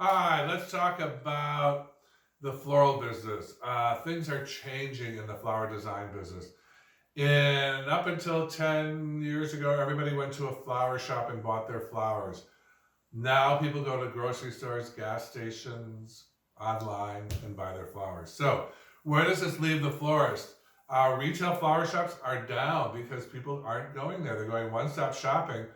Hi, let's talk about the floral business. Things are changing in the flower design business. And up until 10 years ago, everybody went to a flower shop and bought their flowers. Now people go to grocery stores, gas stations, online, and buy their flowers. So, where does this leave the florist? Retail flower shops are down because people aren't going there. They're going one stop shopping.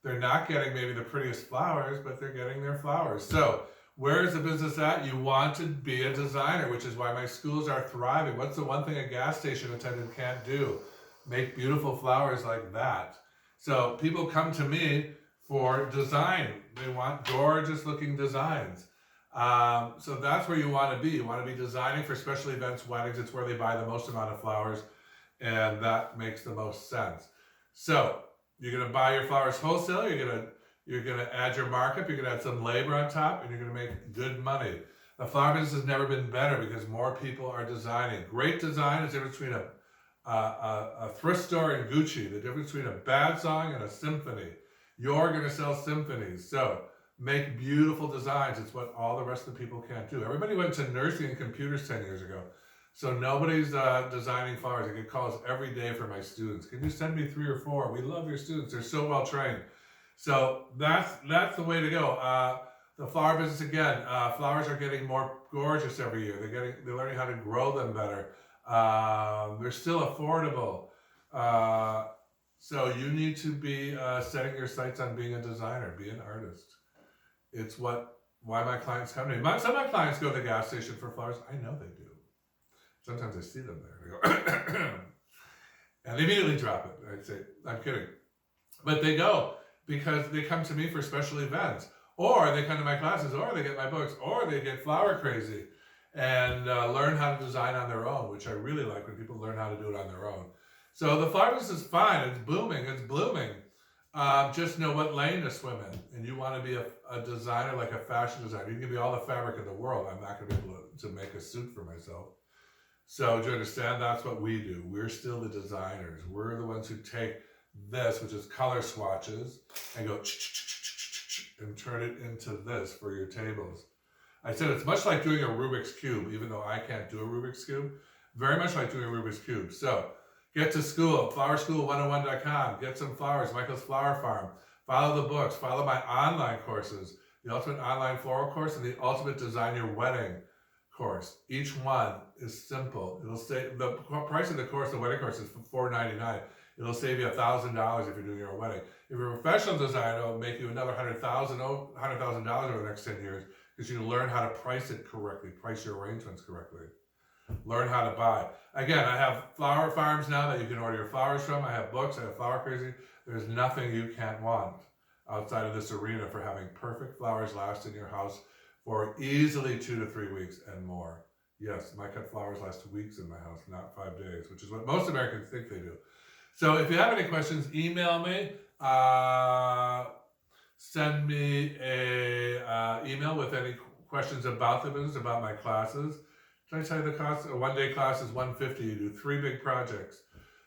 They're not getting maybe the prettiest flowers, but they're getting their flowers. So, where is the business at? You want to be a designer, which is why my schools are thriving. What's the one thing a gas station attendant can't do? Make beautiful flowers like that. So, people come to me for design. They want gorgeous looking designs. So that's where you want to be. You want to be designing for special events, weddings. It's where they buy the most amount of flowers, and that makes the most sense. So you're going to buy your flowers wholesale. You're gonna add your markup. You're gonna add some labor on top, and you're gonna make good money. The flower business has never been better because more people are designing. Great design is the difference between a thrift store and Gucci. The difference between a bad song and a symphony. You're going to sell symphonies. So make beautiful designs. It's what all the rest of the people can't do. Everybody went to nursing and computers 10 years ago. So nobody's designing flowers. I get calls every day from my students. Can you send me 3 or 4? We love your students. They're so well trained. So that's the way to go. The flower business again. Flowers are getting more gorgeous every year. They're learning how to grow them better. They're still affordable. So you need to be setting your sights on being a designer, be an artist. It's why my clients come to me. Some of my clients go to the gas station for flowers. I know they do. Sometimes I see them there. They go, and they immediately drop it. I say, I'm kidding. But they go because they come to me for special events. Or they come to my classes, or they get my books, or they get flower crazy and learn how to design on their own, which I really like when people learn how to do it on their own. So the flower business is fine. It's booming. It's blooming. Just know what lane to swim in. And you want to be a designer, like a fashion designer. You can give me all the fabric in the world. I'm not going to be able to make a suit for myself. So do you understand? That's what we do. We're still the designers. We're the ones who take this, which is color swatches, and go and turn it into this for your tables. I said it's much like doing a Rubik's Cube, even though I can't do a Rubik's Cube. Very much like doing a Rubik's Cube. So get to school, flowerschool101.com. Get some flowers, Michael's Flower Farm. Follow the books. Follow my online courses, the Ultimate Online Floral Course and the Ultimate Design Your Wedding course. Each one is simple. It'll say the price of the course, the wedding course, is $499. It'll save you $1,000 if you're doing your own wedding. If you're a professional designer, it'll make you another $100,000 over the next 10 years because you learn how to price it correctly, price your arrangements correctly. Learn how to buy. Again, I have flower farms now that you can order your flowers from. I have books. I have Flower Crazy. There's nothing you can't want outside of this arena for having perfect flowers last in your house for easily 2 to 3 weeks and more. Yes, my cut flowers last weeks in my house, not 5 days, which is what most Americans think they do. So if you have any questions, email me. Send me a email with any questions about the business, about my classes. Did I tell you the cost? A one-day class is $150. You do 3 big projects.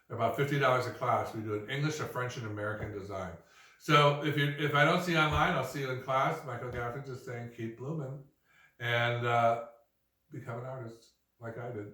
They're about $50 a class. We do an English, a French, and American design. So if I don't see you online, I'll see you in class. Michael Gaffney just saying, keep blooming and become an artist like I did.